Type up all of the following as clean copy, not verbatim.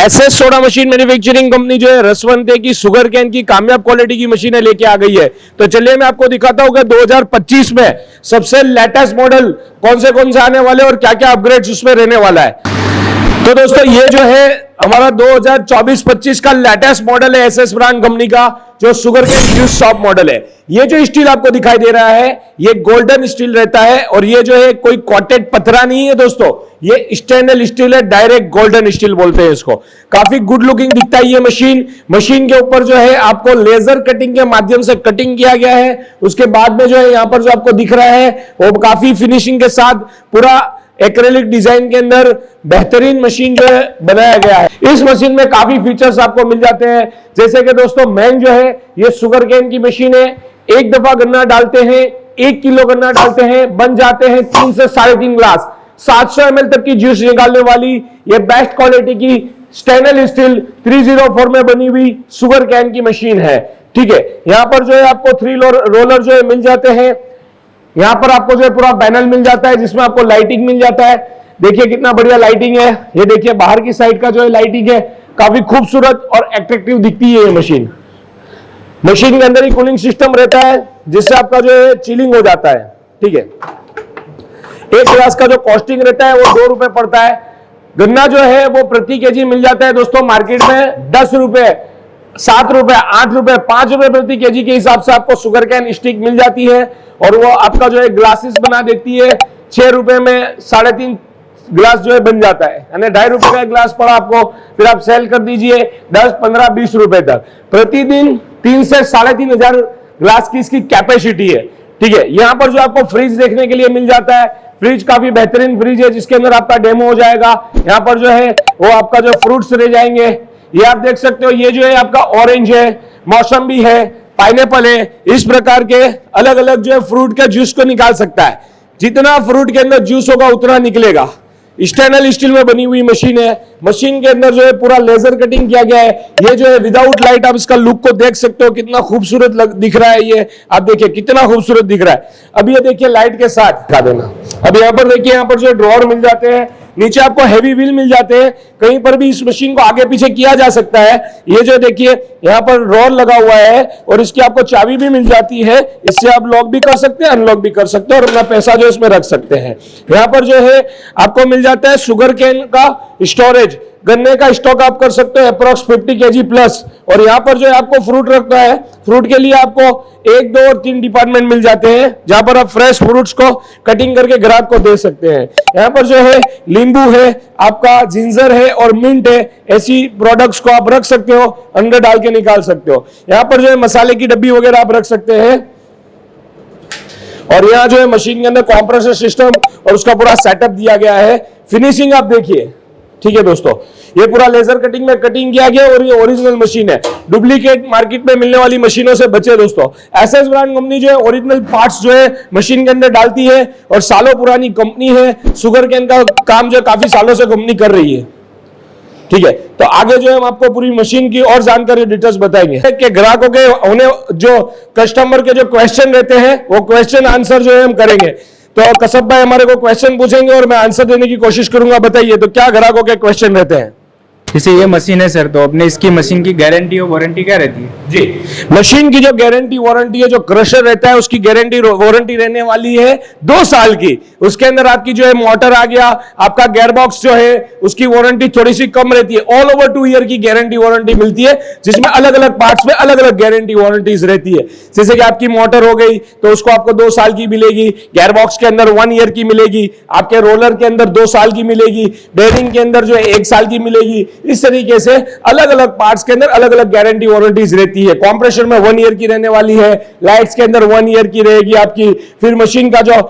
SS soda machine manufacturing company जो है रसवंते की शुगर कैन की कामयाब क्वालिटी की मशीनें लेके आ गई है। तो चलिए मैं आपको दिखाता हूं कि 2025 में सबसे लेटेस्ट मॉडल कौन से आने वाले और क्या क्या अपग्रेड्स उसमें रहने वाला है। तो दोस्तों ये जो है हमारा 2024-25 का लेटेस्ट मॉडल है एसएस ब्रांड कंपनी का, जो sugar cane juice shop model है। ये जो स्टील आपको दिखाई दे रहा है ये गोल्डन स्टील रहता है और ये जो है कोई कॉटेड पथरा नहीं है दोस्तों, ये स्टेनलेस स्टील है, डायरेक्ट गोल्डन स्टील बोलते हैं इसको। काफी गुड लुकिंग दिखता है ये मशीन के ऊपर जो है आपको लेजर कटिंग के माध्यम से कटिंग किया गया है। उसके बाद में जो है यहाँ पर जो आपको दिख रहा है वो काफी फिनिशिंग के साथ पूरा एक्रेलिक डिजाइन के अंदर बेहतरीन मशीन जो है बनाया गया है। इस मशीन में काफी फीचर्स आपको मिल जाते हैं, जैसे कि दोस्तों मेन जो है ये शुगर कैन की मशीन है। एक दफा गन्ना डालते हैं, 1 किलो गन्ना डालते हैं, बन जाते हैं 3 से 3.5 ग्लास। 700 ml तक की जूस निकालने वाली ये बेस्ट क्वालिटी की स्टेनलेस स्टील 304 में बनी हुई शुगर कैन की मशीन है। ठीक है, यहां पर जो है आपको 3 रोलर जो है मिल जाते हैं। यहां पर आपको जो है पूरा पैनल मिल जाता है जिसमें आपको लाइटिंग मिल जाता है। देखिए कितना बढ़िया लाइटिंग है। ये देखिए बाहर की साइड का जो है लाइटिंग है, काफी खूबसूरत और एट्रैक्टिव दिखती है ये मशीन। मशीन के अंदर ही कूलिंग सिस्टम रहता है जिससे आपका जो है चिलिंग हो जाता है। ठीक है, 1 ग्लास का जो कॉस्टिंग रहता है वो 2 रुपए पड़ता है। गन्ना जो है वो प्रति केजी मिल जाता है दोस्तों मार्केट में 10 रुपए, 7 रुपए, 8 रुपए, 5 रुपए प्रति केजी के हिसाब से आपको शुगर कैन स्टिक मिल जाती है और वो आपका जो है ग्लासेस बना देती है। 6 रुपए में 3.5 ग्लास जो है बन जाता है, यानी 2.5 रुपए का ग्लास पड़ा आपको, फिर आप सेल कर दीजिए 10, 15, 20 रुपए तक। प्रतिदिन 3 से 3,500 ग्लास की इसकी कैपेसिटी है। ठीक है, यहां पर जो आपको फ्रिज देखने के लिए मिल जाता है, फ्रिज काफी बेहतरीन फ्रिज है जिसके अंदर आपका डेमो हो जाएगा। यहाँ पर जो है वो आपका जो फ्रूट्स रह जाएंगे, ये आप देख सकते हो। ये जो है आपका ऑरेंज है, मौसम्बी है, पाइनएप्पल है, इस प्रकार के अलग अलग जो है फ्रूट का जूस को निकाल सकता है। जितना फ्रूट के अंदर जूस होगा उतना निकलेगा। स्टेनलेस स्टील में बनी हुई मशीन है। मशीन के अंदर जो है पूरा लेजर कटिंग किया गया है। ये जो है विदाउट लाइट आप इसका लुक को देख सकते हो, कितना खूबसूरत दिख रहा है। ये आप देखिए कितना खूबसूरत दिख रहा है। अब ये देखिए लाइट के साथ दिखा देना। अब यहाँ पर देखिए, यहाँ पर जो ड्रॉअर मिल जाते हैं, नीचे आपको हैवी व्हील मिल जाते हैं। कहीं पर भी इस मशीन को आगे पीछे किया जा सकता है। ये जो देखिए यहाँ पर ड्रॉअर लगा हुआ है और इसकी आपको चाबी भी मिल जाती है। इससे आप लॉक भी कर सकते हैं, अनलॉक भी कर सकते हैं और अपना पैसा जो इसमें रख सकते हैं। यहाँ पर जो है आपको मिल जाता है शुगर कैन का स्टोरेज, गन्ने का स्टॉक आप कर सकते हो अप्रोक्स 50 kg प्लस। और यहाँ पर जो है आपको फ्रूट रखना है, फ्रूट के लिए आपको 1, 2 और 3 डिपार्टमेंट मिल जाते हैं जहां पर आप फ्रेश फ्रूट्स को कटिंग करके ग्राहक को दे सकते हैं। यहाँ पर जो है नींबू है, आपका जिंजर है और मिंट है, ऐसी प्रोडक्ट्स को आप रख सकते हो, अंदर डाल के निकाल सकते हो। यहाँ पर जो है मसाले की डब्बी वगैरह आप रख सकते हैं। और यहाँ जो है मशीन के अंदर कंप्रेसर सिस्टम और उसका पूरा सेटअप दिया गया है। फिनिशिंग आप देखिए। ठीक है दोस्तों, ये पूरा लेजर कटिंग में कटिंग किया गया और ये ओरिजिनल मशीन है। डुप्लीकेट मार्केट में मिलने वाली मशीनों से बचे दोस्तों। एसएस ब्रांड कंपनी जो है ओरिजिनल पार्ट्स जो है मशीन के अंदर डालती है और सालों पुरानी कंपनी है। शुगर कैन का काम जो काफी सालों से कंपनी कर रही है। ठीक है, तो आगे जो है हम आपको पूरी मशीन की और जानकारी डिटेल्स बताएंगे कि ग्राहकों के होने जो कस्टमर के जो क्वेश्चन रहते हैं वो क्वेश्चन आंसर जो है हम करेंगे। तो कसब भाई हमारे को क्वेश्चन पूछेंगे और मैं आंसर देने की कोशिश करूंगा। बताइए तो क्या ग्राहकों के क्वेश्चन रहते हैं? जैसे ये मशीन है सर, तो अपने इसकी मशीन की गारंटी और वारंटी क्या रहती है? जी, मशीन की जो गारंटी वारंटी है, जो क्रशर रहता है उसकी गारंटी वारंटी रहने वाली है 2 साल की। उसके अंदर आपकी जो है मोटर आ गया, आपका गेयरबॉक्स जो है उसकी वारंटी थोड़ी सी कम रहती है। ऑल ओवर 2 ईयर की गारंटी वारंटी मिलती है जिसमें अलग अलग पार्ट्स में अलग अलग गारंटी वारंटीज रहती है। जैसे कि आपकी मोटर हो गई तो उसको आपको 2 साल की मिलेगी, गेयरबॉक्स के अंदर 1 ईयर की मिलेगी, आपके रोलर के अंदर 2 साल की मिलेगी, बेयरिंग के अंदर जो है 1 साल की मिलेगी। इस तरीके से अलग अलग पार्ट्स के अंदर अलग अलग गारंटी वारंटीज रहती है। कंप्रेसर में 1 ईयर की रहने वाली है, लाइट्स के अंदर 1 ईयर की रहेगी आपकी। फिर मशीन का जो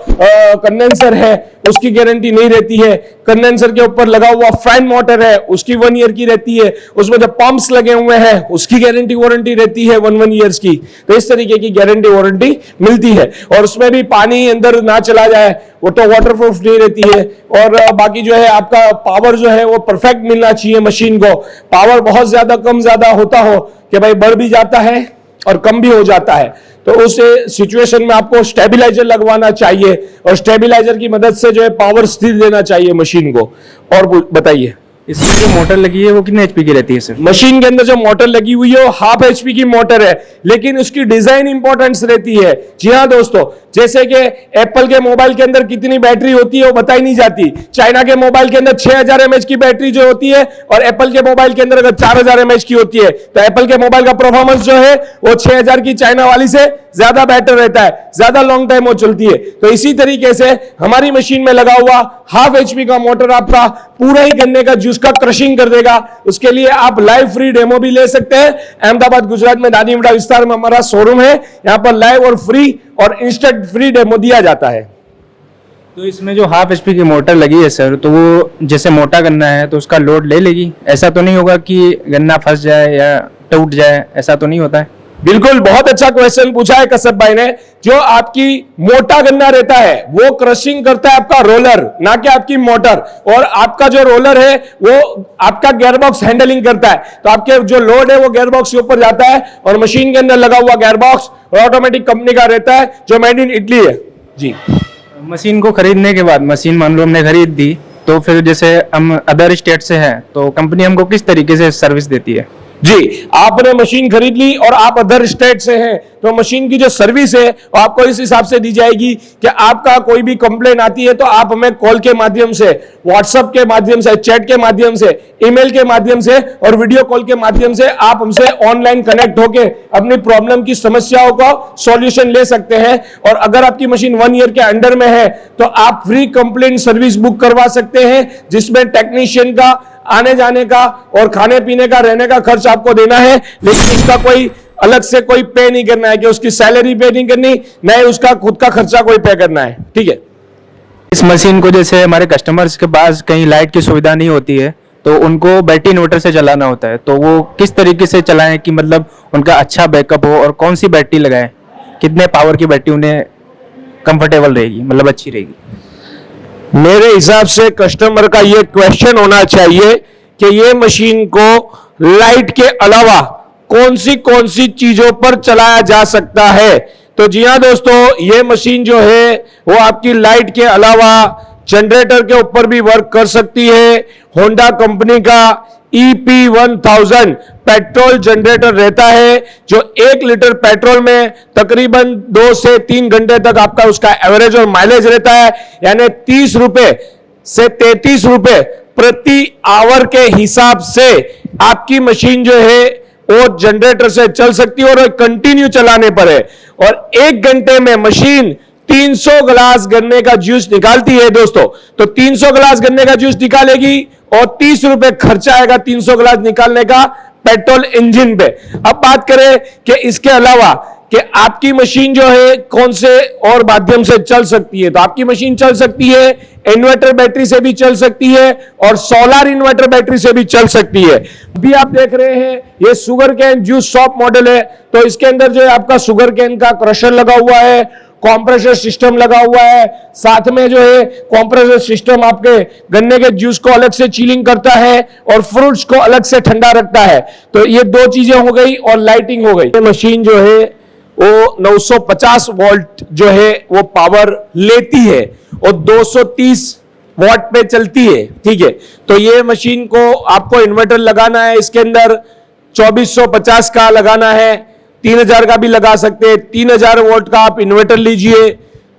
कंडेंसर है उसकी गारंटी नहीं रहती है। कंडेंसर के ऊपर लगा हुआ फैन मोटर है उसकी 1 ईयर की रहती है। उसमें जो पंप्स लगे हुए हैं उसकी गारंटी वारंटी रहती है 1 ईयर्स की। तो इस तरीके की गारंटी वारंटी मिलती है। और उसमें भी पानी अंदर ना चला जाए, वो तो वाटरप्रूफ नहीं रहती है। और बाकी जो है आपका पावर जो है वो परफेक्ट मिलना चाहिए मशीन को। पावर बहुत ज्यादा कम ज्यादा होता हो कि भाई बढ़ भी जाता है और कम भी हो जाता है, तो उस सिचुएशन में आपको स्टेबलाइजर लगवाना चाहिए और स्टेबलाइजर की मदद से जो है पावर स्थिर देना चाहिए मशीन को। और बताइए। इसमें जो मोटर लगी है वो कितने एचपी की रहती है सर? मशीन के अंदर जो मोटर लगी हुई है वो हाफ एचपी की मोटर है, लेकिन उसकी डिजाइन इंपॉर्टेंस रहती है। जी हाँ दोस्तों, जैसे कि एप्पल के मोबाइल के अंदर कितनी बैटरी होती है वो बताई नहीं जाती। चाइना के मोबाइल के अंदर 6000 mAh की बैटरी जो होती है और एप्पल के मोबाइल के अंदर अगर 4000 mAh की होती है तो एप्पल के मोबाइल का परफॉर्मेंस जो है वो 6000 की चाइना वाली से ज्यादा बेटर रहता है, ज्यादा लॉन्ग टाइम वो चलती है। तो इसी तरीके से हमारी मशीन में लगा हुआ हाफ एचपी का मोटर आपका पूरा ही गन्ने का जूस का क्रशिंग कर देगा। उसके लिए आप लाइव फ्री डेमो भी ले सकते हैं। अहमदाबाद गुजरात में दानीवाड़ा विस्तार में हमारा शोरूम है, यहां पर लाइव और फ्री और इंस्टेंट फ्री डेमो दिया जाता है। तो इसमें जो हाफ एचपी की मोटर लगी है सर, तो वो जैसे मोटा गन्ना है तो उसका लोड ले लेगी? ऐसा तो नहीं होगा कि गन्ना फंस जाए या टूट जाए, ऐसा तो नहीं होता है? बिल्कुल, बहुत अच्छा क्वेश्चन पूछा है कसब भाई ने। जो आपकी मोटा गन्ना रहता है वो क्रशिंग करता है आपका रोलर, ना कि आपकी मोटर। और आपका जो रोलर है वो आपका गियरबॉक्स हैंडलिंग करता है। तो आपके जो लोड है वो गियरबॉक्स के ऊपर जाता है और मशीन के अंदर लगा हुआ गियरबॉक्स ऑटोमेटिक कंपनी का रहता है जो मेड इन इटली है। जी, मशीन को खरीदने के बाद, मशीन मान लो हमने खरीद दी, तो फिर जैसे हम अदर स्टेट से हैं तो कंपनी हमको किस तरीके से सर्विस देती है? जी, आपने मशीन खरीद ली और आप अदर स्टेट से हैं तो मशीन की जो सर्विस है वो आपको इस हिसाब से दी जाएगी कि आपका कोई भी कंप्लेन आती है तो आप हमें कॉल के माध्यम से, व्हाट्सएप के माध्यम से, चैट के माध्यम से, ईमेल के माध्यम से और वीडियो कॉल के माध्यम से आप हमसे ऑनलाइन कनेक्ट होके अपनी प्रॉब्लम की समस्याओं का सॉल्यूशन ले सकते हैं। और अगर आपकी मशीन 1 ईयर के अंडर में है तो आप फ्री कंप्लेंट सर्विस बुक करवा सकते हैं, जिसमें टेक्नीशियन का आने जाने का और खाने पीने का, रहने का खर्च आपको देना है, लेकिन उसका कोई अलग से कोई पे नहीं करना है कि उसकी सैलरी पे नहीं करनी, न ही उसका खुद का खर्चा कोई पे करना है। ठीक है। इस मशीन को जैसे हमारे कस्टमर्स के पास कहीं लाइट की सुविधा नहीं होती है तो उनको बैटरी इन्वर्टर से चलाना होता है, तो वो किस तरीके से चलाएं कि मतलब उनका अच्छा बैकअप हो, और कौन सी बैटरी लगाएं, कितने पावर की बैटरी उन्हें कंफर्टेबल रहेगी, मतलब अच्छी रहेगी? मेरे हिसाब से कस्टमर का ये क्वेश्चन होना चाहिए कि ये मशीन को लाइट के अलावा कौन सी चीजों पर चलाया जा सकता है। तो जी हाँ दोस्तों, ये मशीन जो है वो आपकी लाइट के अलावा जनरेटर के ऊपर भी वर्क कर सकती है। होंडा कंपनी का EP1000 पेट्रोल जनरेटर रहता है जो 1 लीटर पेट्रोल में तकरीबन 2 से 3 घंटे तक आपका उसका एवरेज और माइलेज रहता है, यानी 30 रुपए से 33 रुपए प्रति आवर के हिसाब से आपकी मशीन जो है वो जनरेटर से चल सकती है और कंटिन्यू चलाने पर है। और 1 घंटे में मशीन 300 गिलास गन्ने का जूस निकालती है दोस्तों। तो 300 गिलास गन्ने का जूस निकालेगी और 30 रुपए खर्चा आएगा 300 गिलास निकालने का पेट्रोल इंजन पे। अब बात करें कि इसके अलावा कि आपकी मशीन जो है कौन से और माध्यम से चल सकती है, तो आपकी मशीन चल सकती है इन्वर्टर बैटरी से भी चल सकती है और सोलर इन्वर्टर बैटरी से भी चल सकती है। अभी आप देख रहे हैं ये sugar cane juice shop model है, तो इसके अंदर जो है आपका शुगर कैन का क्रशर लगा हुआ है, कॉम्प्रेसर सिस्टम लगा हुआ है, साथ में जो है कॉम्प्रेसर सिस्टम आपके गन्ने के जूस को अलग से चिलिंग करता है और फ्रूट्स को अलग से ठंडा रखता है। तो ये 2 चीजें हो गई और लाइटिंग हो गई। ये मशीन जो है वो 950 वोल्ट जो है वो पावर लेती है और 230 वॉट पे चलती है। ठीक है, तो ये मशीन को आपको इन्वर्टर लगाना है, इसके अंदर 2450 का लगाना है, 3000 का भी लगा सकते हैं। 3000 वोल्ट का आप इन्वर्टर लीजिए,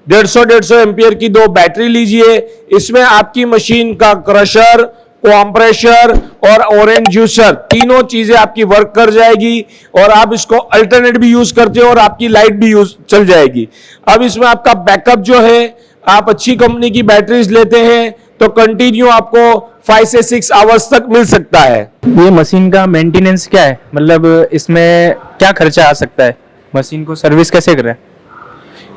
150 एम्पियर की 2 बैटरी लीजिए। इसमें आपकी मशीन का क्रशर, कॉम्प्रेसर और ऑरेंज जूसर तीनों चीजें आपकी वर्क कर जाएगी और आप इसको अल्टरनेट भी यूज करते हो और आपकी लाइट भी यूज चल जाएगी। अब इसमें आपका बैकअप जो है, आप अच्छी कंपनी की बैटरीज लेते हैं तो कंटिन्यू आपको 5 से 6 आवर्स तक मिल सकता है। ये मशीन का मेंटेनेंस क्या है, मतलब इसमें क्या खर्चा आ सकता है, मशीन को सर्विस कैसे करें?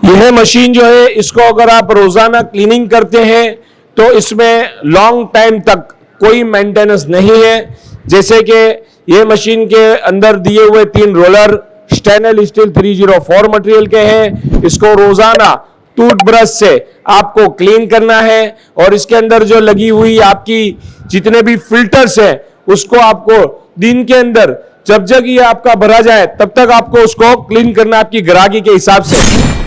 यह मशीन जो है इसको अगर आप रोजाना क्लीनिंग करते हैं तो इसमें लॉन्ग टाइम तक कोई मेंटेनेंस नहीं है। जैसे कि ये मशीन के अंदर दिए हुए 3 रोलर स्टेनलेस स्टील 304 मटेरियल के हैं, इसको रोजाना टूथब्रश से आपको क्लीन करना है और इसके अंदर जो लगी हुई आपकी जितने भी फिल्टर्स हैं उसको आपको दिन के अंदर जब ये आपका भरा जाए तब तक आपको उसको क्लीन करना आपकी ग्राहकी के हिसाब से।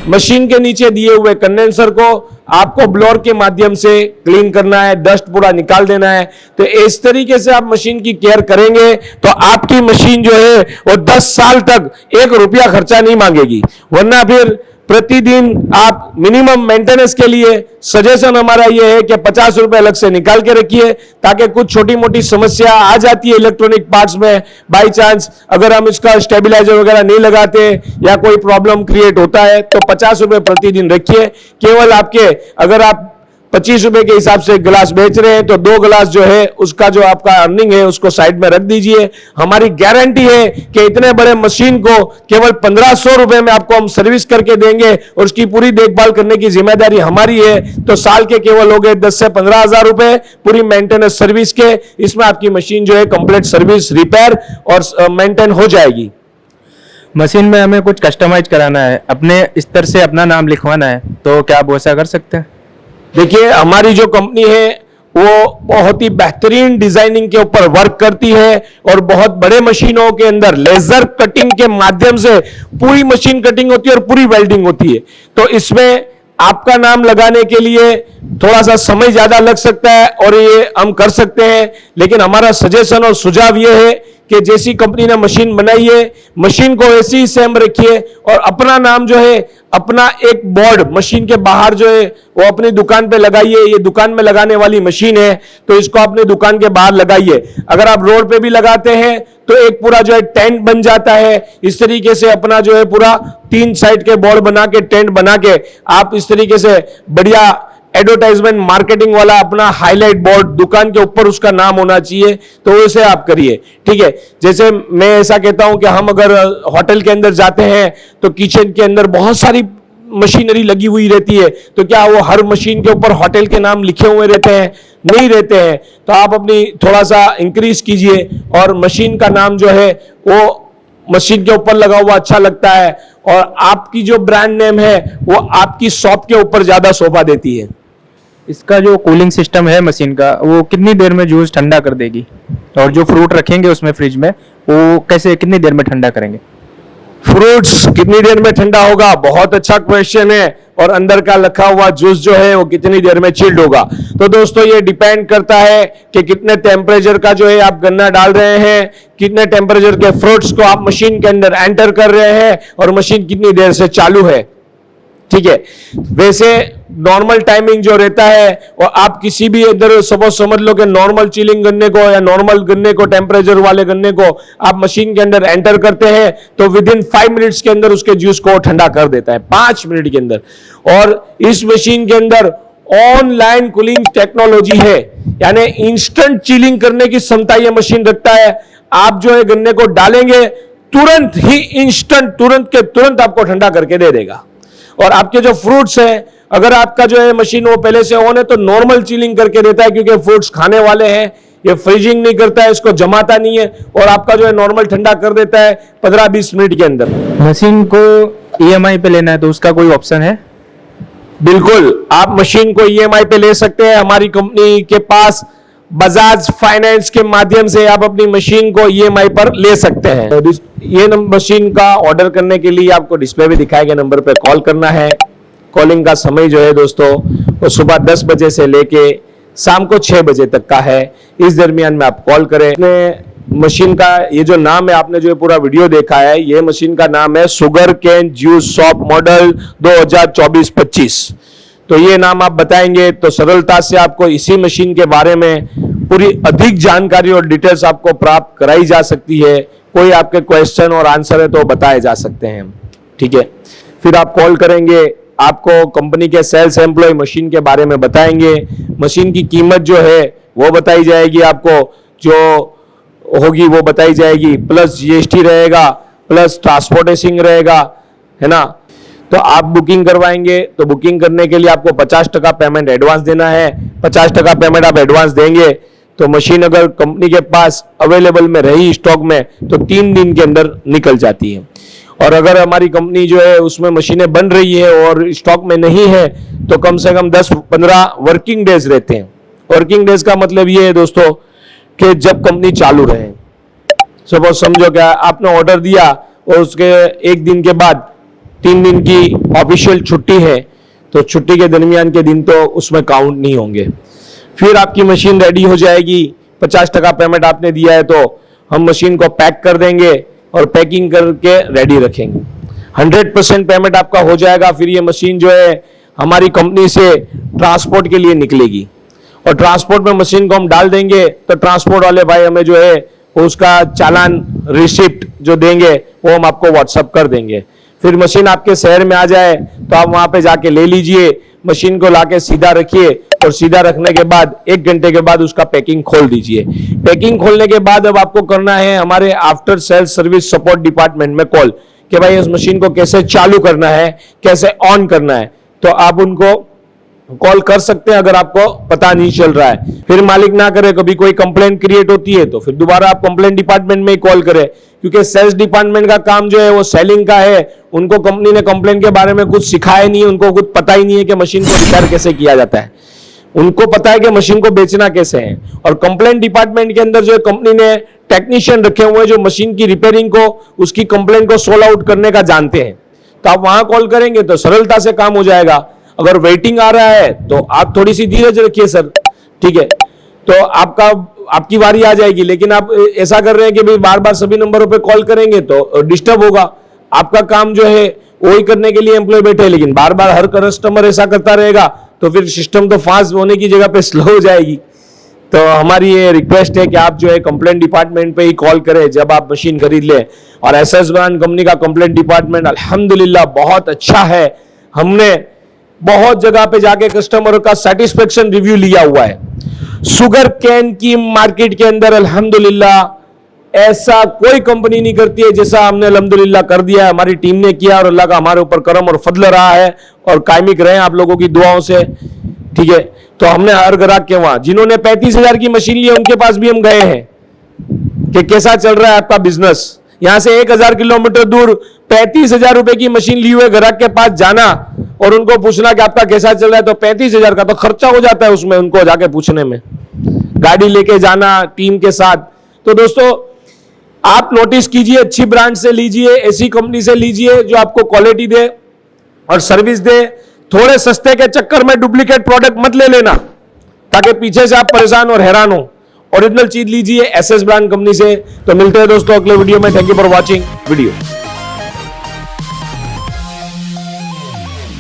मशीन के नीचे दिए हुए कंडेंसर को आपको ब्लोअर के माध्यम से क्लीन करना है, डस्ट पूरा निकाल देना है। तो इस तरीके से आप मशीन की केयर करेंगे तो आपकी मशीन जो है वो 10 साल तक 1 रुपया खर्चा नहीं मांगेगी। वरना फिर प्रतिदिन आप मिनिमम मेंटेनेंस के लिए सजेशन हमारा ये है कि 50 रुपए अलग से निकाल के रखिए, ताकि कुछ छोटी मोटी समस्या आ जाती है इलेक्ट्रॉनिक पार्ट्स में, बाय चांस अगर हम इसका स्टेबलाइजर वगैरह नहीं लगाते या कोई प्रॉब्लम क्रिएट होता है तो 50 रुपए प्रतिदिन रखिए। केवल आपके अगर आप 25 रुपए के हिसाब से गिलास बेच रहे हैं तो 2 गिलास जो है उसका जो आपका अर्निंग है उसको साइड में रख दीजिए। हमारी गारंटी है कि इतने बड़े मशीन को केवल 1500 रुपए में आपको हम सर्विस करके देंगे और उसकी पूरी देखभाल करने की जिम्मेदारी हमारी है। तो साल के केवल हो गए 10 से 15 हजार रुपए पूरी मेंटेनेंस सर्विस के। इसमें आपकी मशीन जो है कंप्लीट सर्विस, रिपेयर और मेंटेन हो जाएगी। मशीन में हमें कुछ कस्टमाइज कराना है, अपने स्तर से अपना नाम लिखवाना है, तो क्या आप वैसा कर सकते हैं? देखिए, हमारी जो कंपनी है वो बहुत ही बेहतरीन डिजाइनिंग के ऊपर वर्क करती है और बहुत बड़े मशीनों के अंदर लेजर कटिंग के माध्यम से पूरी मशीन कटिंग होती है और पूरी वेल्डिंग होती है। तो इसमें आपका नाम लगाने के लिए थोड़ा सा समय ज्यादा लग सकता है और ये हम कर सकते हैं, लेकिन हमारा सजेशन और सुझाव ये है कि जैसी कंपनी ने मशीन बनाई है मशीन को ऐसी ही सेम रखिए और अपना नाम जो है अपना एक बोर्ड मशीन के बाहर जो है वो अपनी दुकान पे लगाइए। ये दुकान में लगाने वाली मशीन है तो इसको अपनी दुकान के बाहर लगाइए। अगर आप रोड पे भी लगाते हैं तो एक पूरा जो है टेंट बन जाता है। इस तरीके से अपना जो है पूरा 3 साइड के बोर्ड बना के, टेंट बना के आप इस तरीके से बढ़िया एडवर्टाइजमेंट मार्केटिंग वाला अपना हाईलाइट बोर्ड दुकान के ऊपर उसका नाम होना चाहिए, तो वैसे आप करिए। ठीक है, जैसे मैं ऐसा कहता हूं कि हम अगर होटल के अंदर जाते हैं तो किचन के अंदर बहुत सारी मशीनरी लगी हुई रहती है, तो क्या वो हर मशीन के ऊपर होटल के नाम लिखे हुए रहते हैं? नहीं रहते हैं। तो आप अपनी थोड़ा सा इंक्रीज कीजिए और मशीन का नाम जो है वो मशीन के ऊपर लगा हुआ अच्छा लगता है और आपकी जो ब्रांड नेम है वो आपकी शॉप के ऊपर ज्यादा शोभा देती है। इसका जो कूलिंग सिस्टम है मशीन का, वो कितनी देर में जूस ठंडा कर देगी? और जो फ्रूट रखेंगे उसमें फ्रिज में, वो कैसे कितनी देर में ठंडा करेंगे? फ्रूट्स कितनी देर में ठंडा होगा, बहुत अच्छा क्वेश्चन है। और अंदर का रखा हुआ जूस जो है वो कितनी देर में चिल्ड होगा? तो दोस्तों ये डिपेंड करता है कि कितने टेम्परेचर का जो है आप गन्ना डाल रहे हैं, कितने टेम्परेचर के फ्रूट्स को आप मशीन के अंदर एंटर कर रहे हैं और मशीन कितनी देर से चालू है। ठीक है, वैसे नॉर्मल टाइमिंग जो रहता है और आप किसी भी इधर सपोज समझ लो कि नॉर्मल चिलिंग गन्ने को या नॉर्मल गन्ने को, टेम्परेचर वाले गन्ने को आप मशीन के अंदर एंटर करते हैं तो विद इन 5 मिनट्स के अंदर उसके जूस को ठंडा कर देता है, 5 मिनट के अंदर। और इस मशीन के अंदर ऑनलाइन कूलिंग टेक्नोलॉजी है, यानी इंस्टेंट चिलिंग करने की क्षमता यह मशीन रखता है। आप जो है गन्ने को डालेंगे तुरंत ही इंस्टेंट, तुरंत के तुरंत आपको ठंडा करके दे देगा। और आपके जो फ्रूट्स हैं, अगर आपका जो है मशीन वो पहले से ऑन है तो नॉर्मल चिलिंग करके देता है, क्योंकि फ्रूट्स खाने वाले हैं, ये फ्रीजिंग नहीं करता है, इसको जमाता नहीं है और आपका जो है नॉर्मल ठंडा कर देता है 15-20 मिनट के अंदर। मशीन को ईएमआई पे लेना है तो उसका कोई ऑप्शन है? बिल्कुल, आप मशीन को ईएमआई पे ले सकते हैं। हमारी कंपनी के पास बजाज फाइनेंस के माध्यम से आप अपनी मशीन को ईएमआई पर ले सकते हैं। ये मशीन का ऑर्डर करने के लिए आपको डिस्प्ले पे दिखाए गए नंबर पर कॉल करना है। कॉलिंग का समय जो है दोस्तों वो सुबह 10 बजे से लेके शाम को 6 बजे तक का है। इस दरमियान में आप कॉल करें। मशीन का ये जो नाम है, आपने जो पूरा वीडियो देखा है, ये मशीन का नाम है sugar cane juice shop model 2024-25। तो ये नाम आप बताएंगे तो सरलता से आपको इसी मशीन के बारे में पूरी अधिक जानकारी और डिटेल्स आपको प्राप्त कराई जा सकती है। कोई आपके क्वेश्चन और आंसर है तो बताए जा सकते हैं। ठीक है, फिर आप कॉल करेंगे, आपको कंपनी के सेल्स एम्प्लॉय मशीन के बारे में बताएंगे। मशीन की कीमत जो है वो बताई जाएगी, आपको जो होगी वो बताई जाएगी, प्लस जीएसटी रहेगा, प्लस ट्रांसपोर्टेशन रहेगा, है ना। तो आप बुकिंग करवाएंगे तो बुकिंग करने के लिए आपको 50% पेमेंट एडवांस देना है। 50% पेमेंट आप एडवांस देंगे तो मशीन अगर कंपनी के पास अवेलेबल में रही स्टॉक में तो 3 दिन के अंदर निकल जाती है। और अगर हमारी कंपनी जो है उसमें मशीनें बन रही है और स्टॉक में नहीं है तो कम से कम 10-15 वर्किंग डेज रहते हैं। वर्किंग डेज का मतलब ये है दोस्तों कि जब कंपनी चालू रहे। सपोज समझो क्या आपने ऑर्डर दिया और उसके 1 दिन के बाद 3 दिन की ऑफिशियल छुट्टी है, तो छुट्टी के दरमियान के दिन तो उसमें काउंट नहीं होंगे। फिर आपकी मशीन रेडी हो जाएगी, 50% पेमेंट आपने दिया है तो हम मशीन को पैक कर देंगे और पैकिंग करके रेडी रखेंगे। 100% पेमेंट आपका हो जाएगा। फिर ये मशीन जो है हमारी कंपनी से ट्रांसपोर्ट के लिए निकलेगी और ट्रांसपोर्ट में मशीन को हम डाल देंगे तो ट्रांसपोर्ट वाले भाई हमें जो है उसका चालान रिसिप्ट जो देंगे वो हम आपको व्हाट्सअप कर देंगे। फिर मशीन आपके शहर में आ जाए तो आप वहां पे जाके ले लीजिए, मशीन को लाके सीधा रखिए और सीधा रखने के बाद 1 घंटे के बाद उसका पैकिंग खोल दीजिए। पैकिंग खोलने के बाद अब आपको करना है हमारे after sales service support department में कॉल कि भाई इस मशीन को कैसे चालू करना है, कैसे ऑन करना है, तो आप उनको कॉल कर सकते हैं अगर आपको पता नहीं चल रहा है। फिर मालिक ना करे, कभी कोई कंप्लेंट क्रिएट होती है तो फिर दोबारा आप कंप्लेंट डिपार्टमेंट में ही कॉल करें, क्योंकि सेल्स डिपार्टमेंट का काम जो है वो सेलिंग का है। उनको कंपनी ने कंप्लेंट के बारे में कुछ सिखाया नहीं है, उनको कुछ पता ही नहीं है कि मशीन को रिपेयर कैसे किया जाता है। उनको पता है कि मशीन को बेचना कैसे है। और कंप्लेंट डिपार्टमेंट के अंदर जो है कंपनी ने टेक्नीशियन रखे हुए हैं जो मशीन की रिपेयरिंग को, उसकी कंप्लेंट को सोल्व आउट करने का जानते हैं। तो आप वहां कॉल करेंगे तो सरलता से काम हो जाएगा। अगर वेटिंग आ रहा है तो आप थोड़ी सी धीरज रखिए सर, ठीक है, तो आपकी बारी आ जाएगी। लेकिन आप ऐसा कर रहे हैं कि भाई बार बार सभी नंबरों पे कॉल करेंगे तो डिस्टर्ब होगा। आपका काम जो है वही करने के लिए एम्प्लॉय बैठे, लेकिन बार बार हर कस्टमर ऐसा करता रहेगा तो फिर सिस्टम तो फास्ट होने की जगह पे स्लो हो जाएगी। तो हमारी ये रिक्वेस्ट है कि आप जो है कंप्लेंट डिपार्टमेंट पे ही कॉल करें जब आप मशीन खरीद लें। और एसएस ब्रांड कंपनी का कंप्लेंट डिपार्टमेंट अल्हम्दुलिल्लाह बहुत अच्छा है। हमने बहुत जगह पे जाके कस्टमर का सेटिस्फेक्शन रिव्यू लिया हुआ है। शुगर कैन की मार्केट के अंदर अल्हम्दुलिल्लाह ऐसा कोई कंपनी नहीं करती है जैसा हमने अल्हम्दुलिल्लाह कर दिया है, हमारी टीम ने किया और अल्लाह का हमारे ऊपर करम और फजल रहा है और कायमिक रहे आप लोगों की दुआओं से, ठीक है। तो हमने हर ग्राहक के वहां जिन्होंने 35,000 की मशीन ली है उनके पास भी हम गए हैं कि कैसा चल रहा है आपका बिजनेस। यहां से 1000 किलोमीटर दूर 35,000 रुपए की मशीन ली हुए ग्राहक के पास जाना और उनको पूछना कि आपका कैसा चल रहा है, तो 35,000 का तो खर्चा हो जाता है उसमें उनको जाके पूछने में, गाड़ी लेके जाना टीम के साथ। तो दोस्तों आप नोटिस कीजिए, अच्छी ब्रांड से लीजिए, ऐसी कंपनी से लीजिए जो आपको क्वालिटी दे और सर्विस दे। थोड़े सस्ते के चक्कर में डुप्लीकेट प्रोडक्ट मत ले लेना ताकि पीछे से आप परेशान और हैरान हो। ओरिजिनल चीज लीजिए एसएस ब्रांड कंपनी से। तो मिलते हैं दोस्तों अगले वीडियो में। Thank you for watching video.